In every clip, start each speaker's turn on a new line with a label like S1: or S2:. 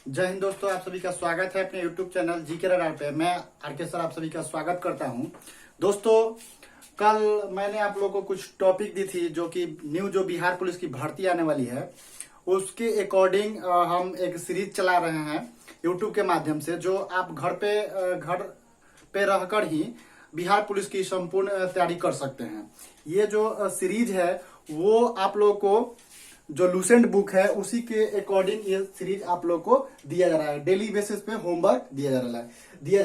S1: जय हिंद दोस्तों, आप सभी का स्वागत है अपने YouTube चैनल जीके रडार पे। मैं आरके सर आप सभी का स्वागत करता हूं। दोस्तों, कल मैंने आप लोगों को कुछ टॉपिक दी थी जो कि न्यू जो बिहार पुलिस की भर्ती आने वाली है उसके अकॉर्डिंग हम एक सीरीज चला रहे हैं YouTube के माध्यम से, जो आप घर पे रहकर ही बिहार पुलिस की संपूर्ण तैयारी कर सकते हैं। ये जो सीरीज है वो आप लोगों को जो लूसेंट बुक है उसी के अकॉर्डिंग ये सीरीज आप लोग को दिया जा रहा है। डेली बेसिस पे होमवर्क दिया जा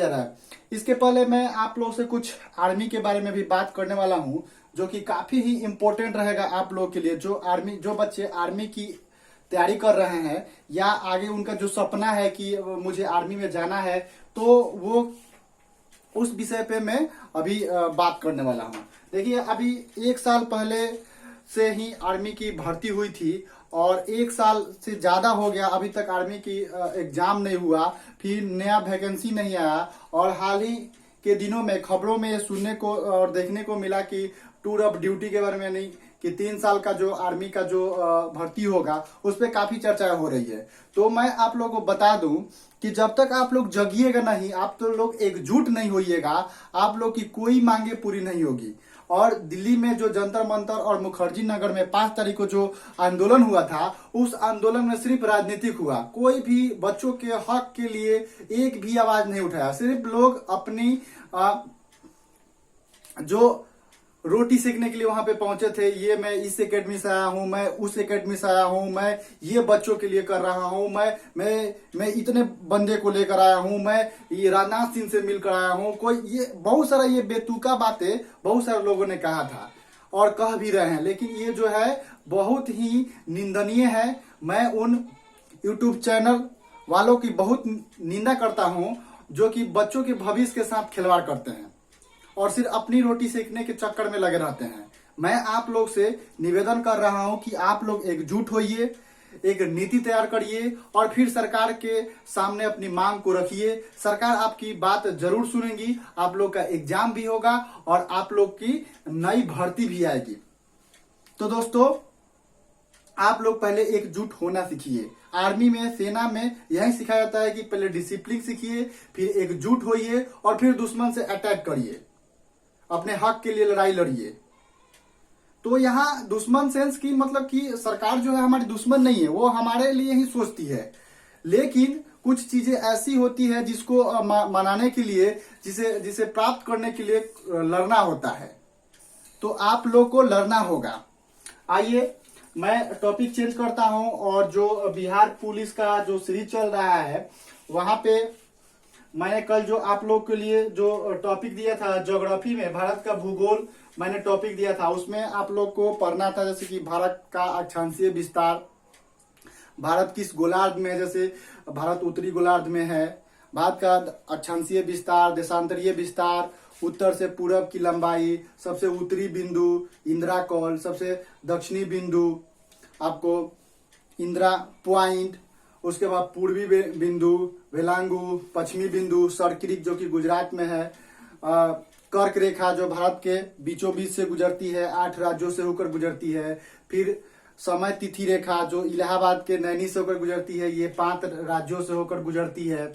S1: रहा है। इसके पहले मैं आप लोग से कुछ आर्मी के बारे में भी बात करने वाला हूं, जो कि काफी ही इम्पोर्टेंट रहेगा आप लोग के लिए। जो बच्चे आर्मी की तैयारी कर रहे हैं या आगे उनका जो सपना है कि मुझे आर्मी में जाना है, तो वो उस विषय पे मैं अभी बात करने वाला हूं। देखिए, अभी एक साल पहले से ही आर्मी की भर्ती हुई थी और एक साल से ज्यादा हो गया, अभी तक आर्मी की एग्जाम नहीं हुआ, फिर नया वैकेंसी नहीं आया। और हाल ही के दिनों में खबरों में ये सुनने को और देखने को मिला कि टूर ऑफ ड्यूटी के बारे में नहीं कि 3 साल का जो आर्मी का जो भर्ती होगा उस पर काफी चर्चा हो रही है। तो मैं आप लोगों को बता दूं कि जब तक आप लोग जगिएगा नहीं, आप तो लोग एकजुट नहीं होइएगा, आप लोग की कोई मांगे पूरी नहीं होगी। और दिल्ली में जो जंतर मंतर और मुखर्जी नगर में 5 तारीख को जो आंदोलन हुआ था, उस आंदोलन में सिर्फ राजनीतिक हुआ। कोई भी बच्चों के हक के लिए एक भी आवाज नहीं उठाया। सिर्फ लोग अपनी जो रोटी सेकने के लिए वहां पे पहुंचे थे, ये मैं इस एकेडमी से आया हूं, मैं उस एकेडमी से आया हूं, मैं ये बच्चों के लिए कर रहा हूं, मैं इतने बंदे को लेकर आया हूं, मैं ये राजनाथ सिंह से मिलकर आया हूं। कोई ये बहुत सारा ये बेतुका बातें बहुत सारे लोगों ने कहा था और कह भी रहे हैं, लेकिन ये जो है बहुत ही निंदनीय है। मैं उन यूट्यूब चैनल वालों की बहुत निंदा करता हूं जो कि बच्चों के भविष्य के साथ खिलवाड़ करते हैं और सिर्फ अपनी रोटी सेकने के चक्कर में लगे रहते हैं। मैं आप लोग से निवेदन कर रहा हूं कि आप लोग एकजुट होइए, एक नीति तैयार करिए और फिर सरकार के सामने अपनी मांग को रखिए। सरकार आपकी बात जरूर सुनेगी, आप लोग का एग्जाम भी होगा और आप लोग की नई भर्ती भी आएगी। तो दोस्तों, आप लोग पहले एकजुट होना सीखिए। आर्मी में, सेना में यही सिखाया जाता है कि पहले डिसिप्लिन सीखिए, फिर एकजुट होइए और फिर दुश्मन से अटैक करिए, अपने हक के लिए लड़ाई लड़िए। तो यहाँ दुश्मन सेंस की मतलब कि सरकार जो है हमारी दुश्मन नहीं है, वो हमारे लिए ही सोचती है। लेकिन कुछ चीजें ऐसी होती है जिसको मनाने के लिए, जिसे प्राप्त करने के लिए लड़ना होता है। तो आप लोग को लड़ना होगा। आइए मैं टॉपिक चेंज करता हूं और जो बिहार पुलिस का जो सीरीज चल रहा है वहां पे मैंने कल जो आप लोग के लिए जो टॉपिक दिया था, ज्योग्राफी में भारत का भूगोल मैंने टॉपिक दिया था, उसमें आप लोग को पढ़ना था जैसे कि भारत का अक्षांशीय विस्तार, भारत किस गोलार्ध में है, जैसे भारत उत्तरी गोलार्ध में है, भारत का अक्षांशीय विस्तार, देशांतरीय विस्तार, उत्तर से पूरब की लंबाई, सबसे उत्तरी बिंदु इंदिरा कॉल, सबसे दक्षिणी बिंदु आपको इंदिरा पॉइंट, उसके बाद पूर्वी बिंदु वेलांगू, पश्चिमी बिंदु सर्किरिक जो कि गुजरात में है, कर्क रेखा जो भारत के बीचों बीच से गुजरती है, 8 राज्यों से होकर गुजरती है, फिर समय तिथि रेखा जो इलाहाबाद के नैनी से होकर गुजरती है, ये 5 राज्यों से होकर गुजरती है।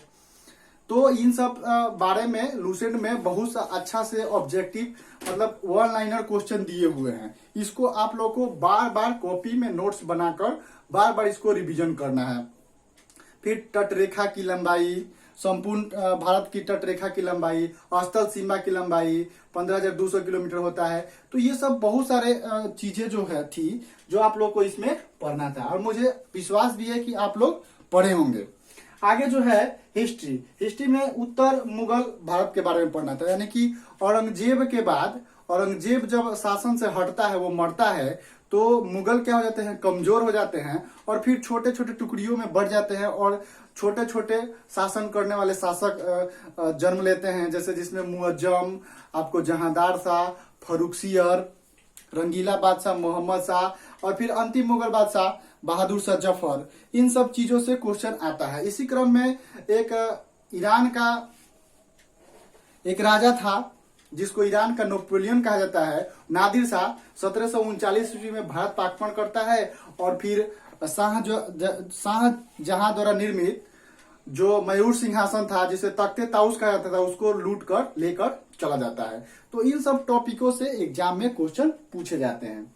S1: तो इन सब बारे में लूसेंट में बहुत अच्छा से ऑब्जेक्टिव मतलब 1 लाइनर क्वेश्चन दिए हुए हैं। इसको आप लोग को बार बार कॉपी में नोट्स बनाकर बार बार इसको रिवीजन करना है। फिर तट रेखा की लंबाई, संपूर्ण भारत की तट रेखा की लंबाई, स्थल सीमा की लंबाई 15,200 किलोमीटर होता है। तो ये सब बहुत सारे चीजें जो है थी जो आप लोग को इसमें पढ़ना था और मुझे विश्वास भी है कि आप लोग पढ़े होंगे। आगे जो है हिस्ट्री में उत्तर मुगल भारत के बारे में पढ़ना था, यानी कि औरंगजेब के बाद, औरंगजेब जब शासन से हटता है, वो मरता है, तो मुगल क्या हो जाते हैं, कमजोर हो जाते हैं और फिर छोटे छोटे टुकड़ियों में बढ़ जाते हैं और छोटे छोटे शासन करने वाले शासक जन्म लेते हैं, जैसे जिसमें मुअज्जम, आपको जहांदार शाह, फर्रुखसियर, रंगीला बादशाह मोहम्मद शाह और फिर अंतिम मुगल बादशाह बहादुर शाह जफर। इन सब चीजों से क्वेश्चन आता है। इसी क्रम में एक ईरान का एक राजा था जिसको ईरान का नेपोलियन कहा जाता है, नादिर शाह, 1739 ईस्वी में भारत पर आक्रमण करता है और फिर शाहजहां द्वारा निर्मित जो मयूर सिंहासन था, जिसे तख्ते ताउस कहा जाता था, उसको लूट कर लेकर चला जाता है। तो इन सब टॉपिकों से एग्जाम में क्वेश्चन पूछे जाते हैं।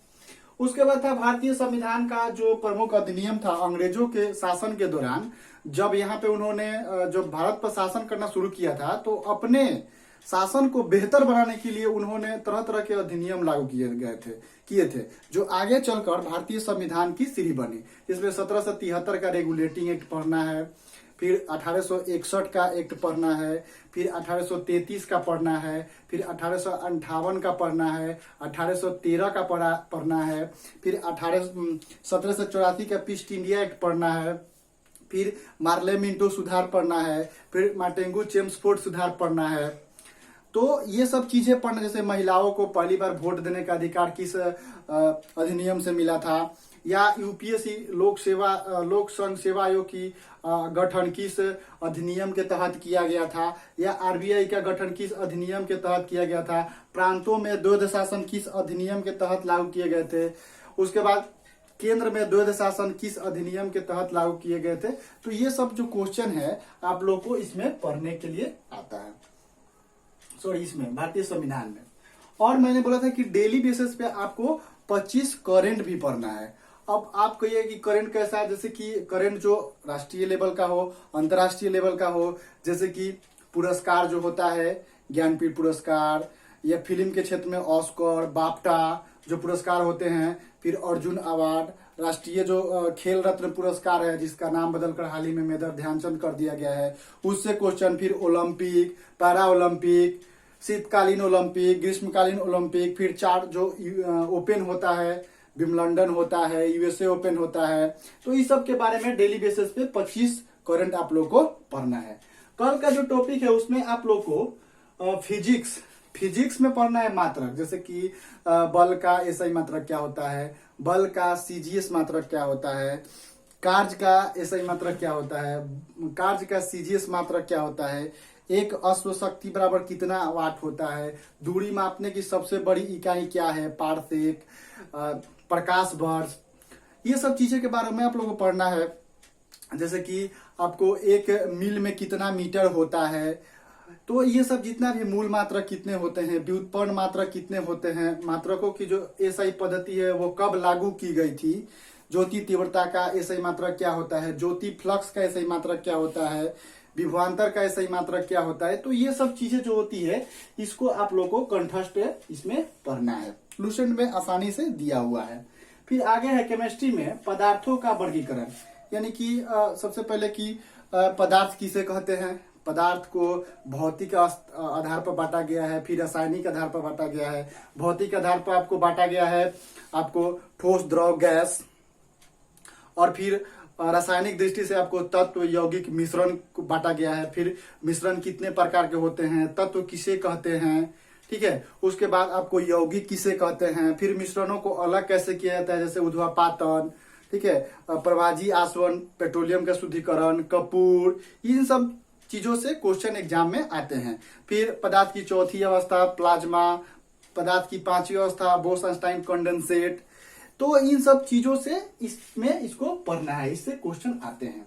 S1: उसके बाद था भारतीय संविधान का जो प्रमुख अधिनियम था अंग्रेजों के शासन के दौरान, जब यहाँ पे उन्होंने जो भारत पर शासन करना शुरू किया था, तो अपने शासन को बेहतर बनाने के लिए उन्होंने तरह तरह के अधिनियम लागू किए थे, जो आगे चलकर भारतीय संविधान की सीढ़ी बनी। इसमें 1773 का रेगुलेटिंग एक्ट पढ़ना है, फिर 1861 का एक्ट पढ़ना है, फिर 1833 का पढ़ना है, फिर 1858 का पढ़ना है, 1813 का पढ़ना है, फिर 1784 का ईस्ट इंडिया एक्ट पढ़ना है, फिर मार्ले मिंटो सुधार पढ़ना है, फिर मार्टेंगू चेम्सफोर्ड सुधार पढ़ना है। तो ये सब चीजें पढ़ना, जैसे महिलाओं को पहली बार वोट देने का अधिकार किस अधिनियम से मिला था, या यूपीएससी लोक संघ सेवा आयोग की गठन किस अधिनियम के तहत किया गया था, या आरबीआई का गठन किस अधिनियम के तहत किया गया था, प्रांतों में द्वैध शासन किस अधिनियम के तहत लागू किए गए थे, उसके बाद केंद्र में द्वैध शासन किस अधिनियम के तहत लागू किए गए थे। तो ये सब जो क्वेश्चन है आप लोग को इसमें पढ़ने के लिए आता है, सॉरी इसमें भारतीय संविधान में। और मैंने बोला था कि डेली बेसिस पे आपको 25 करंट भी पढ़ना है। अब आप कहिए कि करंट कैसा है, जैसे कि करंट जो राष्ट्रीय लेवल का हो, अंतर्राष्ट्रीय लेवल का हो, जैसे कि पुरस्कार जो होता है ज्ञानपीठ पुरस्कार, या फिल्म के क्षेत्र में ऑस्कर, बाफ्टा जो पुरस्कार होते हैं, फिर अर्जुन अवार्ड, राष्ट्रीय जो खेल रत्न पुरस्कार है जिसका नाम बदलकर हाल ही में मेजर ध्यानचंद कर दिया गया है, उससे क्वेश्चन, फिर ओलंपिक, पैरा ओलंपिक, शीतकालीन ओलंपिक, ग्रीष्मकालीन ओलंपिक, फिर 4 जो ओपन होता है, विम्बलडन होता है, यूएसए ओपन होता है। तो इस सब के बारे में डेली बेसिस पे 25 करंट आप लोग को पढ़ना है। कल का जो टॉपिक है उसमें आप लोग को फिजिक्स में पढ़ना है मात्रक, जैसे कि बल का एसआई मात्रक क्या होता है, बल का सीजीएस मात्रक क्या होता है, कार्य का एसआई मात्रक क्या होता है, कार्य का सीजीएस मात्रक क्या होता है, एक अश्व शक्ति बराबर कितना वाट होता है, दूरी मापने की सबसे बड़ी इकाई क्या है, पारसेक, प्रकाश वर्ष, ये सब चीजें के बारे में आप लोगों को पढ़ना है। जैसे कि आपको एक मील में कितना मीटर होता है, तो ये सब जितना भी मूल मात्रक कितने होते हैं, व्युत्पन्न मात्रक कितने होते हैं, मात्रकों की जो एसआई पद्धति है वो कब लागू की गई थी, ज्योति तीव्रता का एसआई मात्रक क्या होता है, ज्योति फ्लक्स का एसआई मात्रक क्या होता है, विभवांतर का एसआई मात्रक क्या होता है। तो ये सब चीजें जो होती है इसको आप लोग को कंठस्थ इसमें पढ़ना है, लुसेंट में आसानी से दिया हुआ है। फिर आगे है केमिस्ट्री में पदार्थों का वर्गीकरण, यानी कि सबसे पहले कि पदार्थ किसे कहते हैं, पदार्थ को भौतिक आधार पर बांटा गया है, फिर रासायनिक आधार पर बांटा गया है। भौतिक आधार पर आपको बांटा गया है आपको ठोस, द्रव, गैस, और फिर रासायनिक दृष्टि से आपको तत्व, यौगिक, मिश्रण को बांटा गया है। फिर मिश्रण कितने प्रकार के होते हैं, तत्व किसे कहते हैं, ठीक है। उसके बाद आपको यौगिक किसे कहते हैं, फिर मिश्रणों को अलग कैसे किया जाता है, जैसे ऊर्ध्वापातन, ठीक है, प्रवाजी आसवन, पेट्रोलियम का शुद्धिकरण, कपूर, इन सब चीजों से क्वेश्चन एग्जाम में आते हैं। फिर पदार्थ की चौथी अवस्था प्लाज्मा, पदार्थ की पांचवी अवस्था बोस-आइंस्टाइन कंडेंसेट। तो इन सब चीजों से इसको पढ़ना है, इससे क्वेश्चन आते हैं।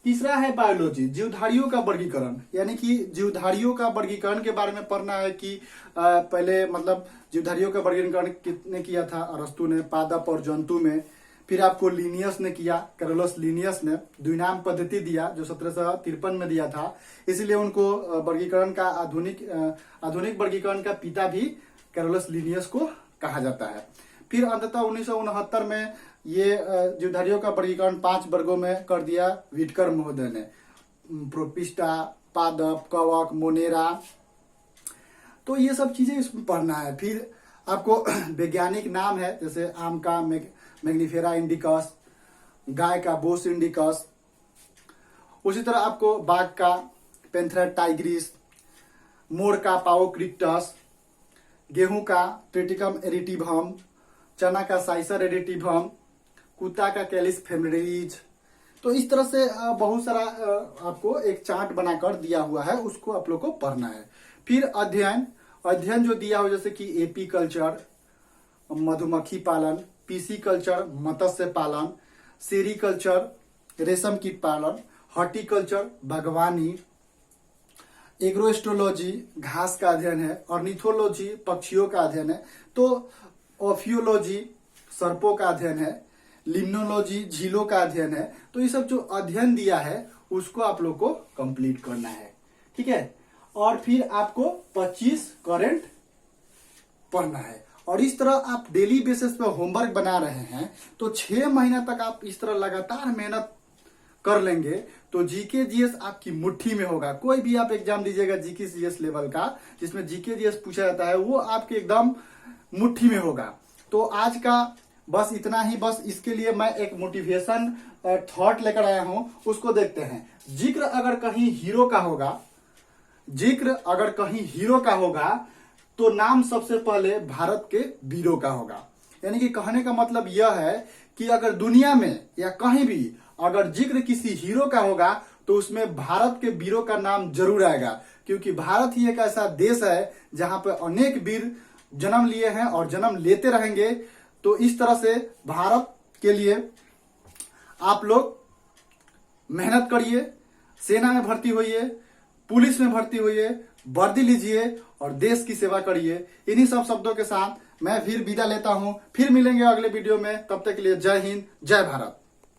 S1: तीसरा है बायोलॉजी, जीवधारियों का वर्गीकरण, यानी कि जीवधारियों का वर्गीकरण के बारे में पढ़ना है कि पहले मतलब जीवधारियों का वर्गीकरण किसने किया था, अरस्तु ने, पादप और जंतु में। फिर आपको लिनियस ने किया, कैरोलस लिनियस ने द्विनाम पद्धति दिया जो 1753 में दिया था, इसलिए उनको वर्गीकरण का आधुनिक वर्गीकरण का पिता भी कैरोलस लिनियस को कहा जाता है। फिर अंततः 1969 में ये जीवधारियों का वर्गीकरण 5 वर्गों में कर दिया विटकर महोदय ने, प्रोपिस्टा, पादप, कवक, मोनेरा। तो ये सब चीजें इसमें पढ़ना है। फिर आपको वैज्ञानिक नाम है, जैसे आम का मैग्निफेरा इंडिकस, गाय का बोस इंडिकस, उसी तरह आपको बाघ का पेंथेरा टाइग्रिस, मोर का पाओक्रिक्टस, गेहूं का ट्रिटिकम एरिटिवम, चना का साइसर एरिटिवम, कुत्ता का कैलिस फेमरिज। तो इस तरह से बहुत सारा आपको एक चार्ट बनाकर दिया हुआ है, उसको आप लोग को पढ़ना है। फिर अध्ययन जो दिया हो, जैसे कि एपी कल्चर मधुमक्खी पालन, पीसी कल्चर मत्स्य पालन, सेरी कल्चर रेशम कीट पालन, हॉर्टिकल्चर बागवानी, एग्रोएस्ट्रोलॉजी घास का अध्ययन है, ऑर्निथोलॉजी पक्षियों का अध्ययन है, तो ऑफियोलॉजी सर्पों का अध्ययन है, लिम्नोलॉजी झीलों का अध्ययन है। तो ये सब जो अध्ययन दिया है उसको आप लोग को कंप्लीट करना है, ठीक है। और फिर आपको 25 करंट पढ़ना है और इस तरह आप डेली बेसिस पे होमवर्क बना रहे हैं तो 6 महीना तक आप इस तरह लगातार मेहनत कर लेंगे तो जीके जीएस आपकी मुट्ठी में होगा। कोई भी आप एग्जाम दीजिएगा जीके जीएस लेवल का जिसमें जीके जीएस पूछा जाता है वो आपके एकदम मुट्ठी में होगा। तो आज का बस इतना ही। बस इसके लिए मैं एक मोटिवेशन थॉट लेकर आया हूं, उसको देखते हैं। जिक्र अगर कहीं हीरो का होगा, जिक्र अगर कहीं हीरो का होगा तो नाम सबसे पहले भारत के वीरों का होगा। यानी कि कहने का मतलब यह है कि अगर दुनिया में या कहीं भी अगर जिक्र किसी हीरो का होगा तो उसमें भारत के वीरों का नाम जरूर आएगा, क्योंकि भारत ही एक ऐसा देश है जहां पर अनेक वीर जन्म लिए हैं और जन्म लेते रहेंगे। तो इस तरह से भारत के लिए आप लोग मेहनत करिए, सेना में भर्ती होइए, पुलिस में भर्ती होइए, वर्दी लीजिए और देश की सेवा करिए। इन्हीं सब शब्दों के साथ मैं फिर विदा लेता हूं। फिर मिलेंगे अगले वीडियो में। तब तक के लिए जय हिंद, जय भारत।